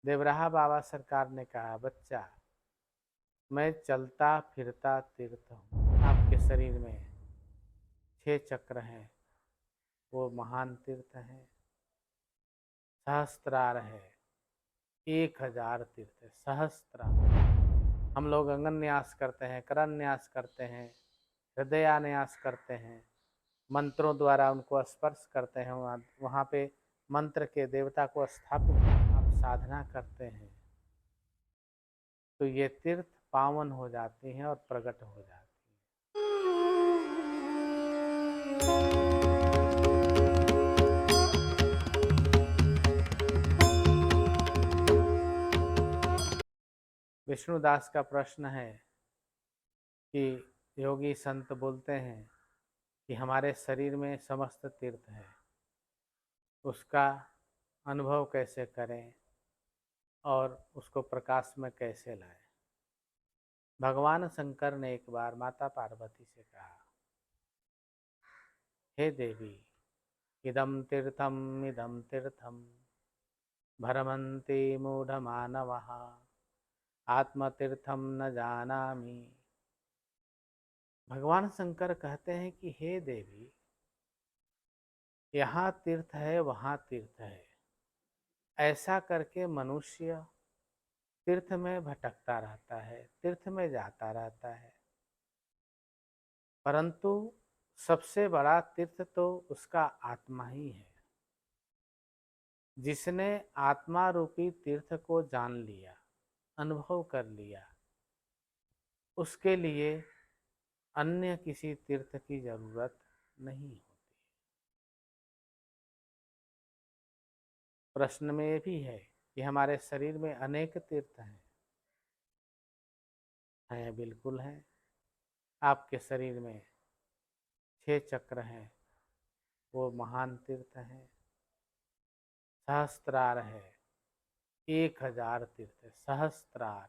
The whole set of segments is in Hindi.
देवराहा बाबा सरकार ने कहा, बच्चा मैं चलता फिरता तीर्थ हूँ। आपके शरीर में 6 चक्र हैं, वो महान तीर्थ हैं। सहस्त्रार है, 1000 तीर्थ है। सहस्त्रार। हम लोग अंगन न्यास करते हैं, करन न्यास करते हैं, हृदयान्यास करते हैं, मंत्रों द्वारा उनको स्पर्श करते हैं। वहाँ पे मंत्र के देवता को स्थापित आप साधना करते हैं तो ये तीर्थ पावन हो जाती हैं और प्रकट हो जाती हैं। विष्णुदास का प्रश्न है कि योगी संत बोलते हैं कि हमारे शरीर में समस्त तीर्थ है, उसका अनुभव कैसे करें और उसको प्रकाश में कैसे लाएं। भगवान शंकर ने एक बार माता पार्वती से कहा, हे देवी, इदं तीर्थम भ्रमन्ति मूढ़मानवः आत्मतीर्थम न जानामि। भगवान शंकर कहते हैं कि हे देवी, यहाँ तीर्थ है वहाँ तीर्थ है, ऐसा करके मनुष्य तीर्थ में भटकता रहता है, तीर्थ में जाता रहता है, परंतु सबसे बड़ा तीर्थ तो उसका आत्मा ही है। जिसने आत्मा रूपी तीर्थ को जान लिया, अनुभव कर लिया, उसके लिए अन्य किसी तीर्थ की जरूरत नहीं होती। प्रश्न में ये भी है कि हमारे शरीर में अनेक तीर्थ हैं, बिल्कुल हैं। आपके शरीर में 6 चक्र हैं, वो महान तीर्थ हैं। सहस्त्रार है, 1000 तीर्थ है। सहस्त्रार,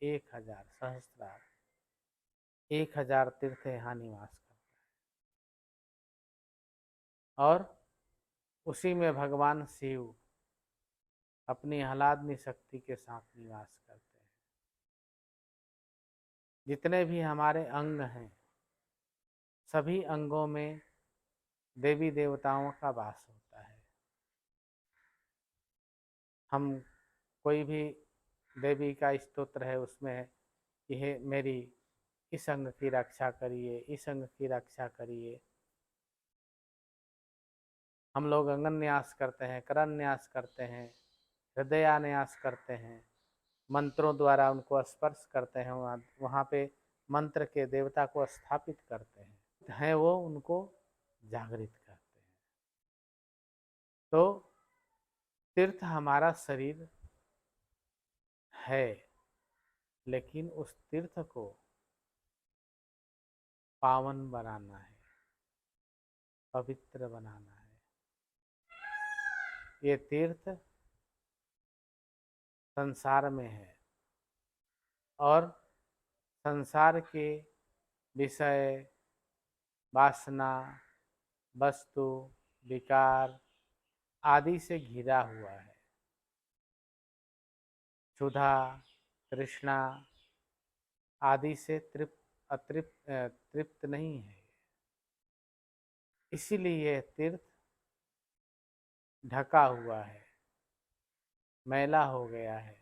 1000, सहस्त्रार, 1000 तीर्थ यहाँ निवास करता है। और उसी में भगवान शिव अपनी आह्लादनी शक्ति के साथ निवास करते हैं। जितने भी हमारे अंग हैं, सभी अंगों में देवी देवताओं का वास होता है। हम कोई भी देवी का स्तोत्र है, उसमें यह मेरी इस अंग की रक्षा करिए, इस अंग की रक्षा करिए। हम लोग अंगन न्यास करते हैं, करन न्यास करते हैं, हृदयान्यास करते हैं, मंत्रों द्वारा उनको स्पर्श करते हैं। वहाँ पे मंत्र के देवता को स्थापित करते हैं वो उनको जागृत करते हैं। तो तीर्थ हमारा शरीर है, लेकिन उस तीर्थ को पावन बनाना है, पवित्र बनाना है। ये तीर्थ संसार में है और संसार के विषय, वासना, वस्तु, विकार आदि से घिरा हुआ है। क्षुधा, तृष्णा आदि से तृप्त नहीं है। इसीलिए तीर्थ ढका हुआ है, मैला हो गया है,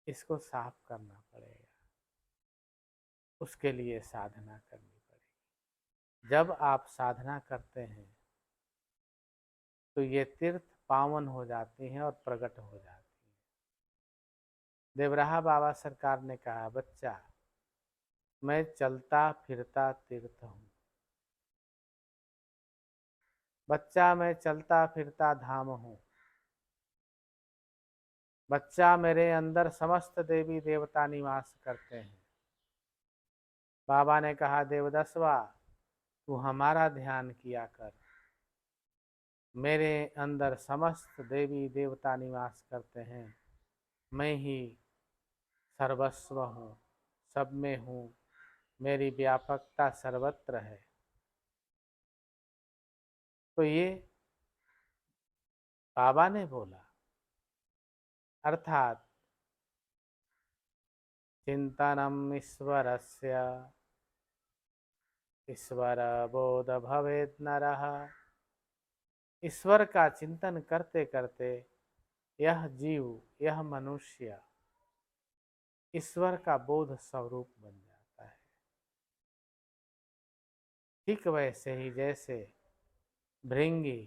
इसको साफ करना पड़ेगा। उसके लिए साधना करनी पड़ेगी। जब आप साधना करते हैं तो ये तीर्थ पावन हो जाती हैं और प्रकट हो जाती हैं। देवराहा बाबा सरकार ने कहा, बच्चा मैं चलता फिरता तीर्थ हूँ। बच्चा मैं चलता फिरता धाम हूँ। बच्चा मेरे अंदर समस्त देवी देवता निवास करते हैं। बाबा ने कहा, देवदसवा तू हमारा ध्यान किया कर। मेरे अंदर समस्त देवी देवता निवास करते हैं। मैं ही सर्वस्व हूँ, सब में हूँ, मेरी व्यापकता सर्वत्र है। तो ये बाबा ने बोला। अर्थात चिंतनम ईश्वरस्य ईश्वर बोध भवेत् नरः। ईश्वर का चिंतन करते करते यह जीव, यह मनुष्य ईश्वर का बोध स्वरूप बन जाता है। ठीक वैसे ही जैसे भृंगी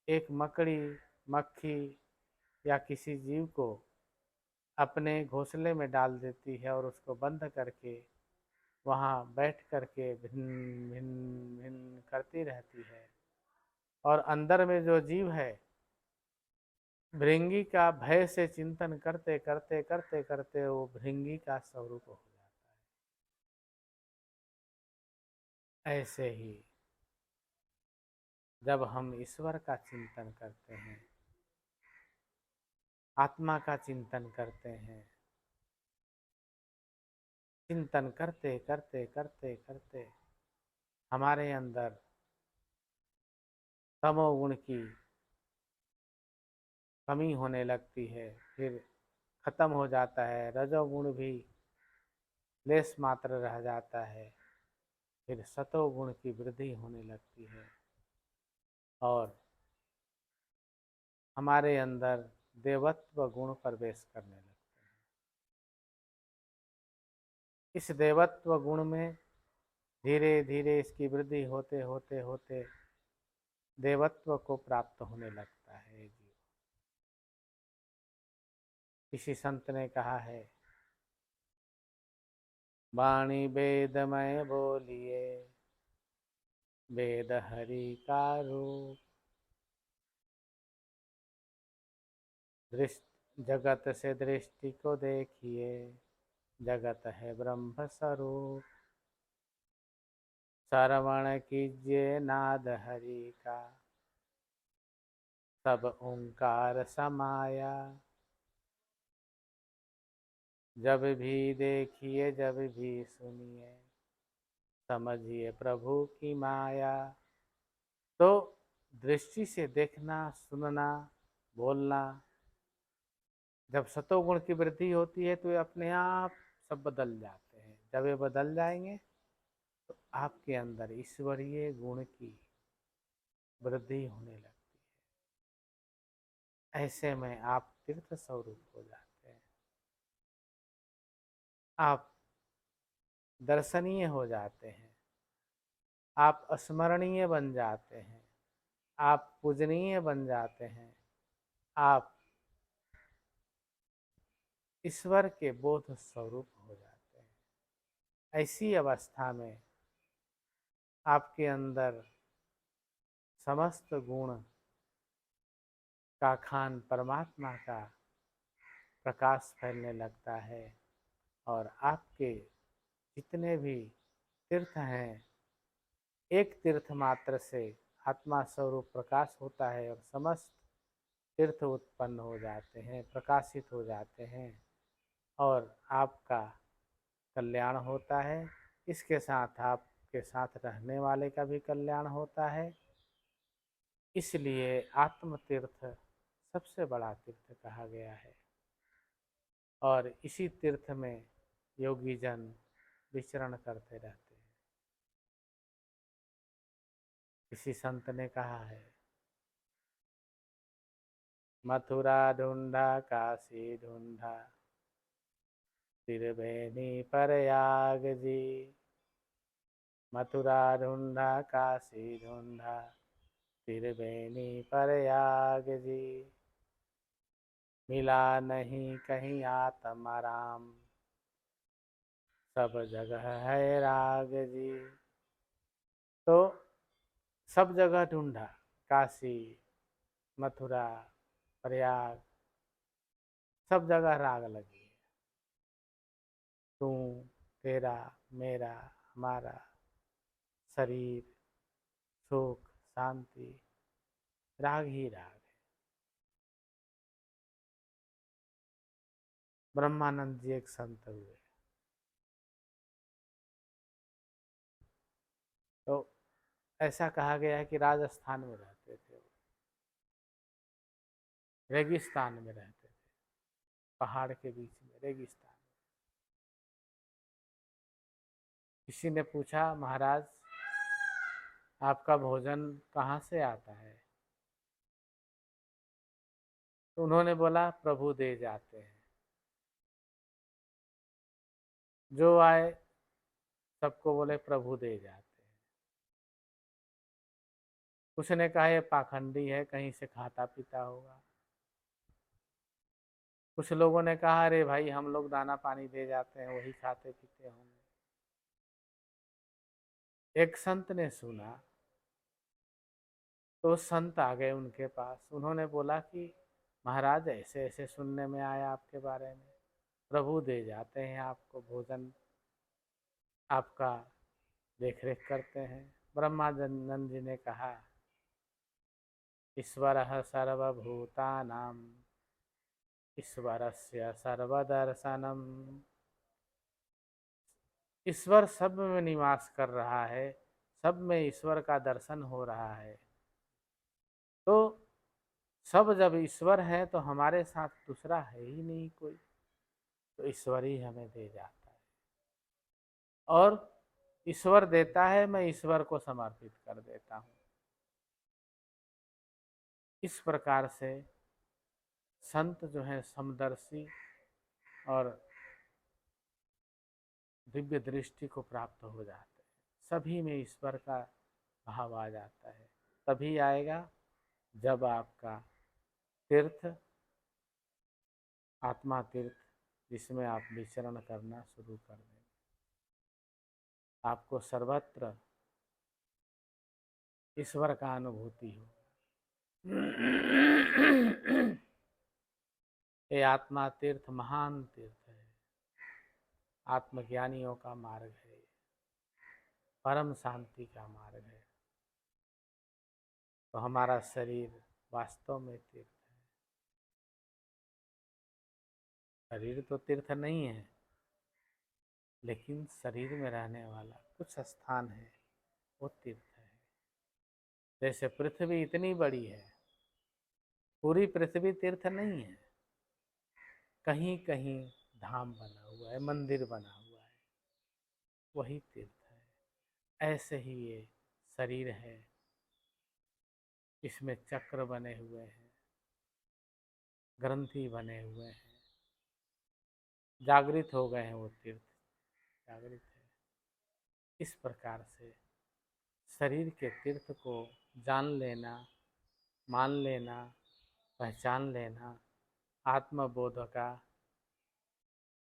एक मकड़ी, मक्खी या किसी जीव को अपने घोंसले में डाल देती है और उसको बंद करके वहाँ बैठ करके भिन्न भिन्न भिन्न करती रहती है, और अंदर में जो जीव है भृंगी का भय से चिंतन करते करते करते करते वो भृंगी का स्वरूप हो जाता है। ऐसे ही जब हम ईश्वर का चिंतन करते हैं, आत्मा का चिंतन करते हैं, चिंतन करते करते करते करते हमारे अंदर तमोगुण की कमी होने लगती है, फिर खत्म हो जाता है। रजोगुण भी लेस मात्र रह जाता है, फिर सतोगुण की वृद्धि होने लगती है और हमारे अंदर देवत्व गुण प्रवेश करने लगते हैं। इस देवत्व गुण में धीरे धीरे इसकी वृद्धि होते होते होते देवत्व को प्राप्त होने लगता है जीव। किसी संत ने कहा है, वाणी वेदमय बोलिए, वेद हरि का रूप, जगत से दृष्टि को देखिए, जगत है ब्रह्म स्वरूप। श्रवण कीजिए नाद हरि का, सब ओंकार समाया। जब भी देखिए जब भी सुनिए, समझिए प्रभु की माया। तो दृष्टि से देखना, सुनना, बोलना, जब सतोगुण की वृद्धि होती है तो ये अपने आप सब बदल जाते हैं। जब ये बदल जाएंगे तो आपके अंदर ईश्वरीय गुण की वृद्धि होने लगती है। ऐसे में आप तीर्थ स्वरूप हो जाते हैं, आप दर्शनीय हो जाते हैं, आप स्मरणीय बन जाते हैं, आप पूजनीय बन जाते हैं, आप ईश्वर के बोध स्वरूप हो जाते हैं। ऐसी अवस्था में आपके अंदर समस्त गुण का खान परमात्मा का प्रकाश फैलने लगता है और आपके जितने भी तीर्थ हैं, एक तीर्थ मात्र से आत्मा स्वरूप प्रकाश होता है और समस्त तीर्थ उत्पन्न हो जाते हैं, प्रकाशित हो जाते हैं और आपका कल्याण होता है। इसके साथ आपके साथ रहने वाले का भी कल्याण होता है। इसलिए आत्म तीर्थ सबसे बड़ा तीर्थ कहा गया है और इसी तीर्थ में योगी जन विचरण करते रहते हैं। किसी संत ने कहा है, मथुरा ढूंढा काशी ढूंढा, त्रिवेणी प्रयाग जी। मथुरा ढूंढा काशी ढूंढा, त्रिवेणी प्रयाग जी। मिला नहीं कहीं आत्माराम, सब जगह है राग जी। तो सब जगह ढूंढा, काशी, मथुरा, प्रयाग, सब जगह राग लगी है। तू, तेरा, मेरा, हमारा, शरीर, सुख, शांति, राग ही राग है। ब्रह्मानंद जी एक संत हुए, तो ऐसा कहा गया है कि राजस्थान में रहते थे, रेगिस्तान में रहते थे। पहाड़ के बीच में रेगिस्तान। किसी ने पूछा, महाराज आपका भोजन कहाँ से आता है? तो उन्होंने बोला, प्रभु दे जाते हैं, जो आए सबको बोले प्रभु दे जाते हैं। कुछ ने कहा ये पाखंडी है, कहीं से खाता पीता होगा। कुछ लोगों ने कहा अरे भाई हम लोग दाना पानी दे जाते हैं, वही खाते पीते होंगे। एक संत ने सुना तो संत आ गए उनके पास। उन्होंने बोला कि महाराज ऐसे ऐसे सुनने में आया आपके बारे में, प्रभु दे जाते हैं आपको भोजन, आपका देखरेख करते हैं। ब्रह्मानंद जी ने कहा, ईश्वरः सर्वभूतानां ईश्वरस्य सर्वदर्शनम्। ईश्वर सब में निवास कर रहा है, सब में ईश्वर का दर्शन हो रहा है। तो सब जब ईश्वर है तो हमारे साथ दूसरा है ही नहीं कोई, तो ईश्वर ही हमें दे जाता है। और ईश्वर देता है, मैं ईश्वर को समर्पित कर देता हूँ। इस प्रकार से संत जो है समदर्शी और दिव्य दृष्टि को प्राप्त हो जाते हैं। सभी में ईश्वर का भाव आ जाता है। तभी आएगा जब आपका तीर्थ, आत्मा तीर्थ, जिसमें आप विचरण करना शुरू कर दें, आपको सर्वत्र ईश्वर का अनुभूति हो। ये आत्मा तीर्थ महान तीर्थ है, आत्मज्ञानियों का मार्ग है, परम शांति का मार्ग है। तो हमारा शरीर वास्तव में तीर्थ है। शरीर तो तीर्थ नहीं है, लेकिन शरीर में रहने वाला कुछ स्थान है, वो तीर्थ है। जैसे पृथ्वी इतनी बड़ी है, पूरी पृथ्वी तीर्थ नहीं है, कहीं कहीं धाम बना हुआ है, मंदिर बना हुआ है, वही तीर्थ है। ऐसे ही ये शरीर है, इसमें चक्र बने हुए हैं, ग्रंथि बने हुए हैं, जागृत हो गए हैं, वो तीर्थ जागृत है। इस प्रकार से शरीर के तीर्थ को जान लेना, मान लेना, पहचान लेना आत्मबोध का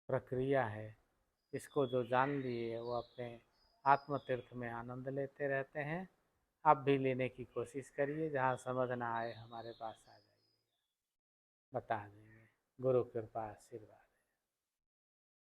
प्रक्रिया है। इसको जो जान लिए वो अपने आत्म तीर्थ में आनंद लेते रहते हैं। आप भी लेने की कोशिश करिए, जहाँ समझ ना आए हमारे पास आ जाइए, बता देंगे। गुरु कृपा आशीर्वाद।